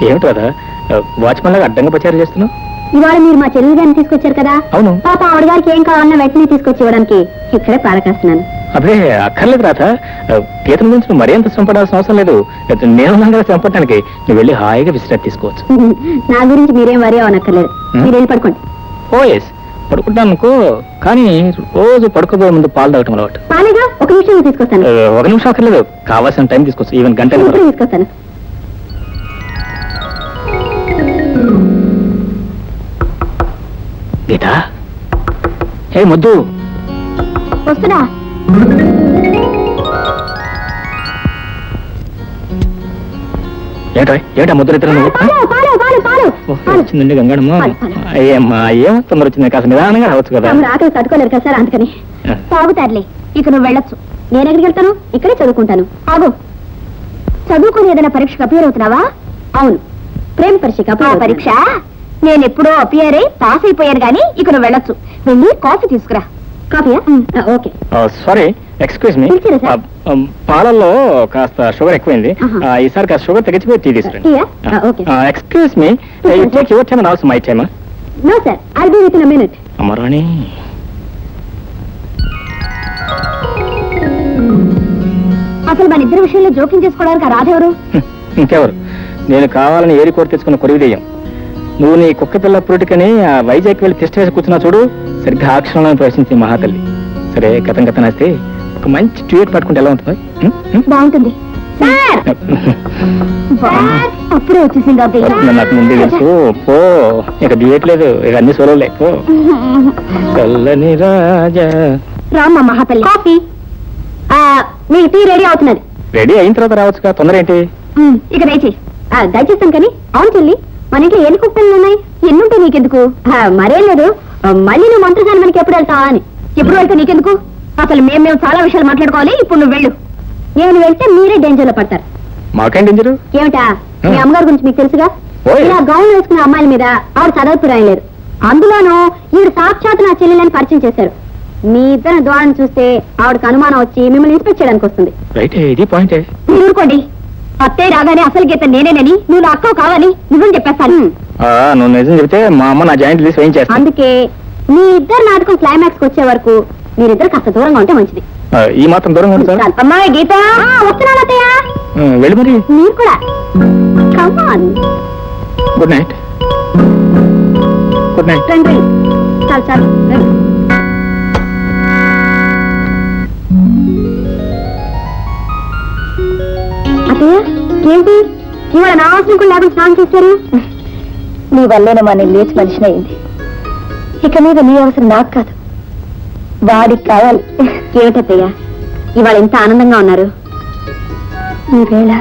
ఏమిటి రాధా వాచ్మెన్ లాగా అడ్డంగా ప్రచారం చేస్తున్నావు? ఇవాళ మీరు మా చెల్లెలు గారిని తీసుకొచ్చారు కదా. అవును. పాప ఆవిడ గారికి ఏం కావాలన్నా వెంటనే తీసుకొచ్చి ఇవ్వడానికి ఇక్కడే పారకేస్తున్నాను. అదే అక్కర్లేదు రాధా, గీతం గురించి నువ్వు మరీ అంత శ్రమపడాల్సిన అవసరం లేదు. నేను కదా శ్రమపడటానికి నువ్వు వెళ్ళి హాయిగా విశ్రాంతి తీసుకోవచ్చు. నా గురించి మీరేం వరీ అవనక్కర్లేదు. మీరు వెళ్ళి పడుకోండి. ఓ ఎస్ పడుకుంటాను అనుకో, కానీ రోజు పడుకోబోయే ముందు పాలు తాగటం అలవాటు. పాలేగా, ఒక నిమిషం తీసుకొస్తాను. ఒక నిమిషం అక్కర్లేదు, కావాల్సిన టైం తీసుకోవచ్చు. ఈవెన్ గంట తీసుకొస్తాను. గీత, హే ముద్దు, వస్తున్నా. ఏటా ముద్దులు ఇద్దరు నువ్వు? వచ్చిందండి గంగడమ్మ. అయ్యమ్మా ఏం తొందర వచ్చింది, కాస్త నిదానంగా రావచ్చు కదా. ఆకలి తట్టుకోలేరు కదా సార్, అందుకని. తాగుతారులే, ఇక నువ్వు వెళ్ళొచ్చు. నేను ఎక్కడికి వెళ్తాను? ఇక్కడే చదువుకుంటాను. ఆగు, చదువుకుని ఏదైనా పరీక్షకు అపియర్ అవుతున్నావా? అవును, ప్రేమ పరీక్ష. పరీక్ష నేను ఎప్పుడో అపియర్ అయి పాస్ అయిపోయాను, కానీ ఇక నువ్వు వెళ్ళొచ్చు. వెళ్ళి కాఫీ తీసుకురా. కాఫీయా? ఓకే. సారీ, ఎక్స్క్యూజ్ మీ, పాలల్లో కాస్త షుగర్ ఎక్కువైంది. ఈసారి కాస్త షుగర్ తగ్గించిపోయి టీ తీసుకురండి. Excuse me, you take your time and also my time. No sir, I will be within a minute. Amarani, అసలు మన ఇద్దరి విషయంలో జోక్యం చేసుకోవడానికి రాధెవరు? ఇంకెవరు, నేను కావాలని ఏరి కోరి తెచ్చుకున్న కొరివిదెయ్యం. నువ్వు నీ కుక్క పిల్ల పురుటికని ఆ వైజాగ్ వెళ్ళి టెస్ట్ వేసి కూర్చున్నా చూడు, సరిగ్గా ఆ క్షణంలో ప్రవేశించి మహాతల్లి. సరే, కథం వేస్తే ఒక మంచి ట్యూట్ పట్టుకుంటే ఎలా ఉంటుంది? బాగుంటుంది. అప్పుడే వచ్చేసింది. నాకు ముందే తెలుసు. పో, ఇక దియట్లేదు, ఇక అన్ని సోలలే. పో కల్లని రాజా. రామ్మా మహాతల్లి, కాఫీ. మీ టీ రెడీ అవుతున్నది. రెడీ అయిన తర్వాత రావచ్చుగా, తొందర ఏంటి? ఇక దయచేస్తాను. కానీ అవును చెల్లి, మన ఇంట్లో ఎన్ని కుక్కలు ఉన్నాయి? ఎన్నుంటే నీకెందుకు? మరేం లేదు, మళ్ళీ నువ్వు మంత్రసాని మనకి ఎప్పుడు వెళ్తావా అని. ఎప్పుడు వెళ్తే నీకెందుకు? అసలు మేము చాలా విషయాలు మాట్లాడుకోవాలి. ఇప్పుడు నువ్వు వెళ్ళు. నేను వెళ్తే మీరే డేంజర్ లో పడతారు. మాకేం డేంజర్? ఏమిటా, మీ అమ్మగారి గురించి మీకు తెలుసుగా. ఇలా గౌన్ వేసుకునే అమ్మాయిల మీద ఆవిడ చదవపు రాయలేదు. అందులోనూ ఈవిడ సాక్షాత్ నా చెల్లెలని పరిచయం చేశారు. మీ ఇద్దరు ద్వారం చూస్తే ఆవిడకి అనుమానం వచ్చి మిమ్మల్ని ఇన్స్పెక్ట్ చేయడానికి వస్తుంది. మీరు ఊరుకోండి. అత్తయ్య రాగానే అసలు గీత నేనేనని, నువ్వు నా అక్కవు కావాలి నిజం చెప్పేస్తాను. నువ్వు నిజం చెప్తే మా అమ్మ నా జాయింట్ తీసి వేయించేస్తా. అందుకే మీ ఇద్దరు నాటకం క్లైమాక్స్ వచ్చే వరకు మీరిద్దరు కాస్త దూరంగా ఉంటే మంచిది. ఈ మాత్రం దూరంగా ఉంటారు? అమ్మాయి గీత, వస్తున్నాను అత్తయ్య. వెళ్ళి మరి. మీరు కూడా. Come on. Good night. Good night. రండి. చాలు. అత్తయ్య, ఏంటి ఇవాళ నా అవసరం కూడా లేకుండా స్నానం చేశారు? నీ వల్లేనమ్మా నేను లేచి మనిషిని అయింది. ఇక మీద నీ అవసరం నాకు కాదు, వాడికి కావాలి. ఏమిటత్తయ్య ఇవాళ ఎంత ఆనందంగా ఉన్నారు? ఈ వేళ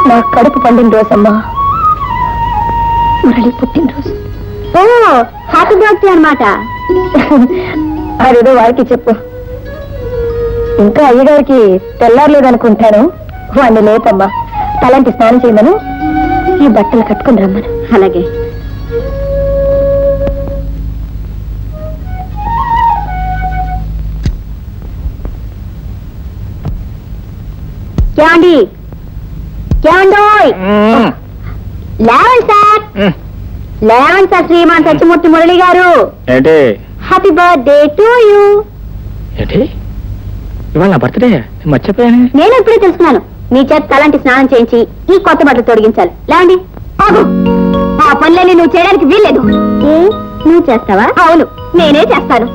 నా కడుపు పండిన రోజమ్మా, మురళి పుట్టినరోజు. ఓ, హ్యాపీ బర్త్డే అన్నమాట. అదేదో వాడికి చెప్పు. ఇంకా అయ్యగారికి తెల్లారలేదనుకుంటాను. వాడిని లేపమ్మా, తలంటి స్నానం చేయమను, ఈ బట్టలు కట్టుకుని రమ్మను. అలాగే. లేవండి సార్. శ్రీమాన్ సత్యమూర్తి మురళి గారు, హ్యాపీ బర్త్డే టు యూ. ఇవాళ నా బర్త్డే మర్చిపోయాను. నేను ఇప్పుడే తెలుసుకున్నాను. మీ చేత తలాంటి స్నానం చేయించి ఈ కొత్త బట్టలు తొడిగించాలి. లేవండి. ఆ పనులన్నీ నువ్వు చేయడానికి వీల్లేదు. నువ్వు చేస్తావా? అవును, నేనే చేస్తాను.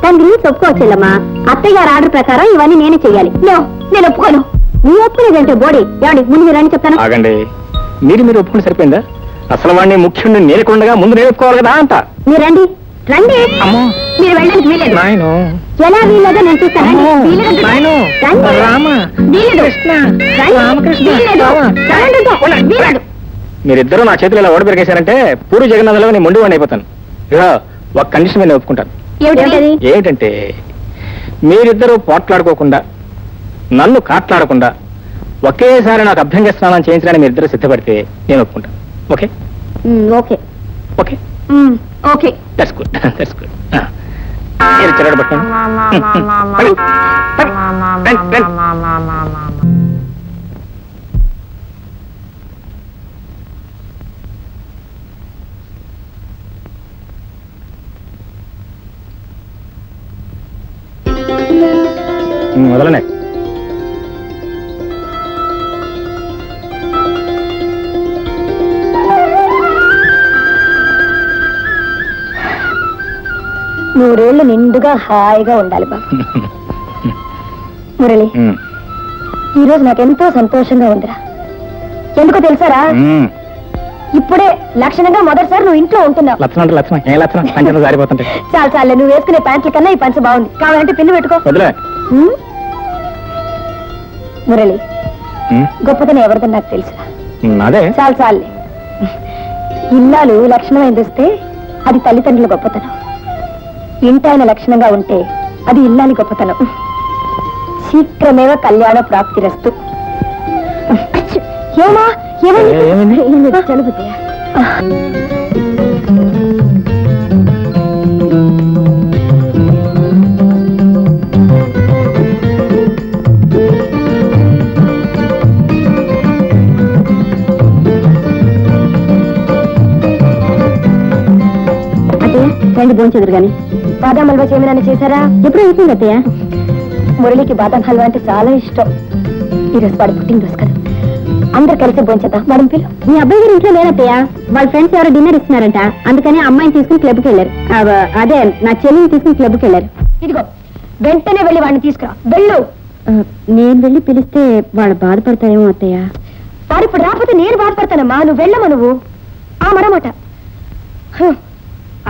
దాని గురించి ఒప్పుకోవచ్చులమ్మా. అత్తయ్య గారి ఆర్డర్ ప్రకారం ఇవన్నీ నేనే చెయ్యాలి. నేను ఒప్పుకోను. నీ ఒప్పుకునేదంటే బోడీ. ఏమండి, ముందు మీరు అని చెప్తాను. ఆగండి, మీరు ఒప్పుకుంటే సరిపోయిందా? అసలు వాడిని ముఖ్యుడిని నేర్కొండగా ముందు నేర్చుకోవాలి కదా అంట. మీరు రండి. మీరు వెళ్ళడానికి వీలేదు. ఎలా వీలేదో నేను చూస్తాను. మీరిద్దరూ నా చేతులు ఇలా ఓడబెరిగేశారంటే పూరి జగన్నాథంలో నేను మొండి వాడిని అయిపోతాను. ఇక ఒక కండిషన్ మీద ఒప్పుకుంటాను. ఏమిటంటే మీరిద్దరూ పోట్లాడుకోకుండా, నన్ను కాట్లాడకుండా ఒకేసారి నాకు అభ్యంగ స్నానం చేయించడానికి మీరిద్దరూ సిద్ధపడితే నేను ఒప్పుకుంటాను. Okay? Okay. Okay. Okay. That's good. That's good. మీరు చెరగడ పట్టుకోండి. వదలనే. నూరేళ్లు నిండుగా హాయిగా ఉండాలి బాబు. మురళి, ఈ రోజు నాకెంతో సంతోషంగా ఉందిరా. ఎందుకో తెలుసారా, ఇప్పుడే లక్షణంగా మొదటిసారి నువ్వు ఇంట్లో ఉంటున్నావు. లక్షణం అంటే లక్షణం, ఏ లక్షణం? పంచంలో జారిపోతుంటే. చాలు చాలే, నువ్వు వేసుకునే ప్యాంట్ల కన్నా ఈ పంచ బాగుంది. కావాలంటే పిన్ను పెట్టుకో. వదిలే. మురళి, గొప్పతనం ఎవరిదో నాకు తెలుసు. అదే. చాలు చాలే. ఇల్లాలు లక్షణమైంది వస్తే అది తల్లిదండ్రుల గొప్పతనం. ఇంటాయన లక్షణంగా ఉంటే అది ఇల్లాలి గొప్పతనం. శీఘ్రమేవ కళ్యాణ ప్రాప్తిరస్తు. ఏమా ఏమైంది? చలుపుతాయా? రండి భోంచెదురు గాని. బాదాం హల్వా చేయమని చేశారా? ఎప్పుడు అయిపోయింది అత్తయ్య. మురళికి బాదాం హల్వా అంటే చాలా ఇష్టం. ఈరోజు వాడు పుట్టినరోజు కదా, అందరు కలిసి భోంచేద్దాం. వాడిని పిలు. మీ అబ్బాయి గారు ఇంట్లో లేనత్తయ్య, వాళ్ళ ఫ్రెండ్స్ ఎవరో డిన్నర్ ఇస్తున్నారంట. అందుకని అమ్మాయిని తీసుకుని క్లబ్కి వెళ్ళారు. అదే నా చెల్లిని తీసుకుని క్లబ్కి వెళ్ళారు. ఇదిగో వెంటనే వెళ్ళి వాడిని తీసుకురా. వెళ్ళు. నేను వెళ్ళి పిలిస్తే వాడు బాధపడతారేమో అత్తయ్య. వాడు ఇప్పుడు రాకపోతే నేను బాధపడతానమ్మా. నువ్వు వెళ్ళమా నువ్వు. ఆ మరమాట,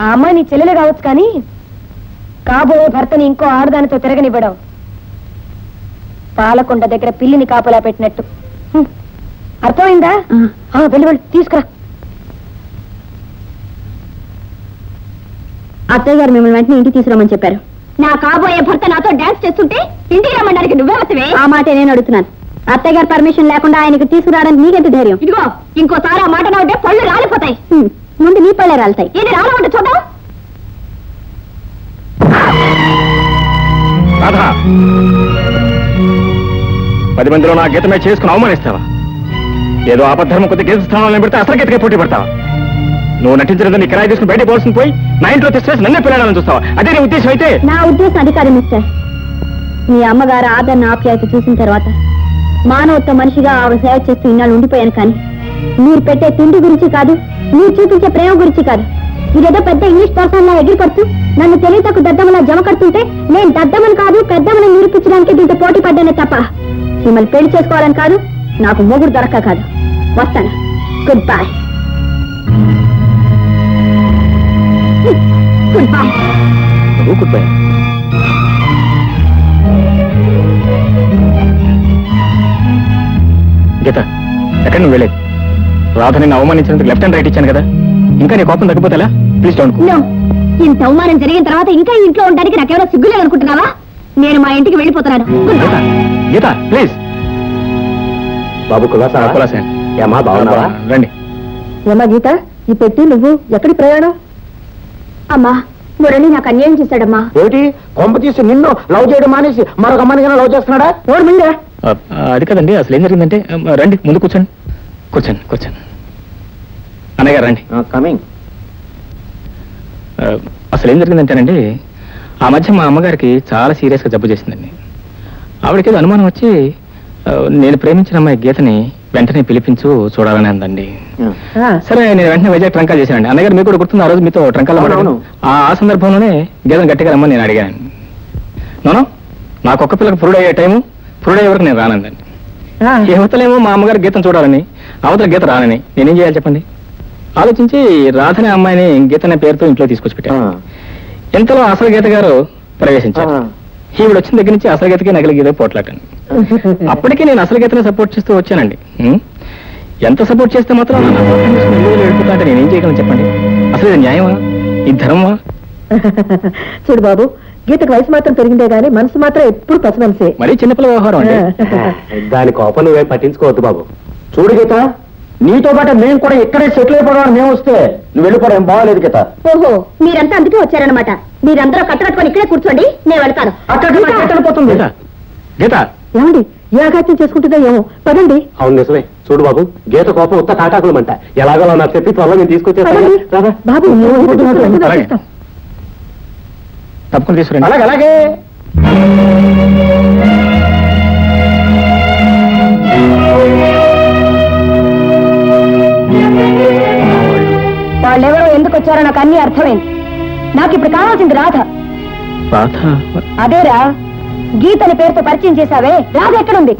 ఆ అమ్మాయి నీ చెల్లెలు కావచ్చు, కానీ కాబోయే భర్తని ఇంకో ఆడదానితో తిరగనివ్వడం పాలకొండ దగ్గర పిల్లిని కాపలా పెట్టినట్టు. అర్థమైందా? వెళ్ళి వెళ్ళి తీసుకురా. అత్తయ్య గారు మిమ్మల్ని వెంటనే ఇంటికి తీసుకురామని చెప్పారు. నా కాబోయే భర్త నాతో డాన్స్ చేస్తుంటే ఇంటికి రమ్మడానికి నువ్వే వస్తవే? ఆ మాట నేను అడుగుతున్నాను. అత్తయ్య గారు పర్మిషన్ లేకుండా ఆయనకు తీసుకురావడానికి నీకెంత ధైర్యం? ఇదిగో ఇంకోసారి ఆ మాట నాటే పళ్ళు రాలిపోతాయి. ముందు నీ పళ్ళే రాలుతాయి. ఇది రాలమంటే చూద్దాం. రాధా, 10 మందిలో నా గీతమే చేసుకుని అవమానిస్తావా? ఏదో ఆపద్ధర్మం కొద్ది గీత స్థానంలో పెడితే అసలు గీతకే పోటీ పడతావా? నువ్వు నటించడం నీ కిరాయి తీసుకుని బయట పోవాల్సింది పోయి నా ఇంట్లో తెచ్చేసి నన్నే పిల్లడాలని చూస్తావా? అదే నీ ఉద్దేశం అయితే? నా ఉద్దేశం అది కాదు మిస్టర్. మీ అమ్మగారు ఆదరణ ఆప్యాయత చూసిన తర్వాత మానవత్వ మనిషిగా ఆవిడ సేవ చేస్తూ ఇన్నాళ్ళు ఉండిపోయాను. కానీ మీరు పెట్టే తిండి గురించి కాదు, మీరు చూపించే ప్రేమ గురించి కాదు. ఇదేదో పెద్ద ఇంగ్లీష్ పర్సన్ లా ఎగిరిపడుతూ నన్ను తెలియతకు దద్దమలా జమ కడుతుంటే నేను దద్దమని కాదు పెద్దమని నిరూపించడానికి దీంతో పోటీ పడ్డానే తప్ప మిమ్మల్ని పెళ్లి చేసుకోవాలని కాదు, నాకు మొగుడు దొరక్క కాదు. వస్తాను. Goodbye. Goodbye. Goodbye. Geetha, ఎక్కడ నువ్వు వెళ్ళేది? రాధని అవమానించినందుకు లెఫ్ట్ అండ్ రైట్ ఇచ్చాను కదా, ఇంకా నీ కోపం తగ్గిపోతేలా? Please don't. ఇంత అవమానం జరిగిన తర్వాత ఇంకా ఇంట్లో ఉండడానికి నాకెవరో సిగ్గులేదు అనుకుంటున్నావా? నేను మా ఇంటికి వెళ్ళిపోతున్నాను. గీత ప్లీజ్. బాబు కులాసా ఏమా బాగున్నావా? రండి. ఏమా గీత, ఈ పెట్టి నువ్వు ఎక్కడి ప్రయాణం? అమ్మా, మురళి నాకు అన్యాయం చేశాడమ్మా. ఏమిటి కొంప తీసి నిన్ను లవ్ చేయడం మానేసి మరొక అమ్మాయిని లవ్ చేస్తున్నాడా? అది కదండి, అసలు ఏం జరిగిందంటే, రండి ముందు కూర్చోండి. కూర్చోండి కూర్చోండి. అన్నయ్య గారు రండి. కమింగ్. అసలు ఏం జరిగిందంటేనండి, ఆ మధ్య మా అమ్మగారికి చాలా సీరియస్గా జబ్బు చేసిందండి. ఆవిడకి ఏదో అనుమానం వచ్చి నేను ప్రేమించిన అమ్మాయి గీతని వెంటనే పిలిపించు చూడాలని అందండి. సరే నేను వెంటనే వైజాగ్ ట్రంకాలు చేశానండి. అన్నగారు మీకు కూడా గుర్తుంది, ఆ రోజు మీతో ట్రంకాలు ఆ సందర్భంలోనే గీతను గట్టిగా రమ్మని నేను అడిగాను. నోనో, నాకు ఒక్క పిల్లకి పురుడు అయ్యే టైము, పురుడు అయ్యే వరకు నేను రానందండి. యువతలేమో మా అమ్మగారు గీతను చూడాలని, అవతల గీత రానని. నేనేం చేయాలి చెప్పండి? ఆలోచించి రాధనే అమ్మాయిని గీత అనే పేరుతో ఇంట్లో తీసుకొచ్చి పెట్టాను. ఇంతలో అసలు గీత గారు ప్రవేశించారు. ఈవిడ వచ్చిన దగ్గర నుంచి అసలు గీతకి నగలి గీత పోట్లాటండి. అప్పటికే నేను అసలు గీతనే సపోర్ట్ చేస్తూ వచ్చానండి. ఎంత సపోర్ట్ చేస్తే మాత్రం వెళ్ళిపోతా నేనేం చేయగలను చెప్పండి? అసలు ఇది న్యాయమా? ఇది ధర్మమా? చూడు బాబు, గీతకు వయసు మాత్రం పెరిగిందే గానీ మనసు మాత్రం ఎప్పుడు పసి మనసే. మరీ చిన్నపిల్ల వ్యవహారం అండి. దాని కోపం నువ్వే పట్టించుకోవద్దు బాబు. చూడు గీత, నీతో పాటు మేము కూడా ఇక్కడే సెటిల్ అయిపోవడం. మేము వస్తే నువ్వు వెళ్ళిపోవడం ఏం బాగలేదు గీత. ఓహో, మీరంతా అందుకే వచ్చారనమాట. మీరందరూ కట్టుకట్టుకొని ఇక్కడే కూర్చోండి, నేను వెళ్తాను. అక్కడ పోతుంది గీత. ఏమండి, ఏ అగాత్యం చేసుకుంటుందో ఏమో, పదండి. అవును నిజమే. చూడు బాబు, గీత కోపం ఉత్త తాటాకులమంట. ఎలాగో నాకు చెప్పి త్వరలో నేను తీసుకొచ్చేస్తాను. బాబు అలాగే. తప్పకుండా తీసుకురండి. అలాగే. ఎవరో ఎందుకు వచ్చారో నాకు అన్ని అర్థమైంది. నాకు ఇప్పుడు కావాల్సింది రాధ. రాధ? అదేరా, గీతని పేరుతో పరిచయం చేశావే, రాధ ఎక్కడుంది?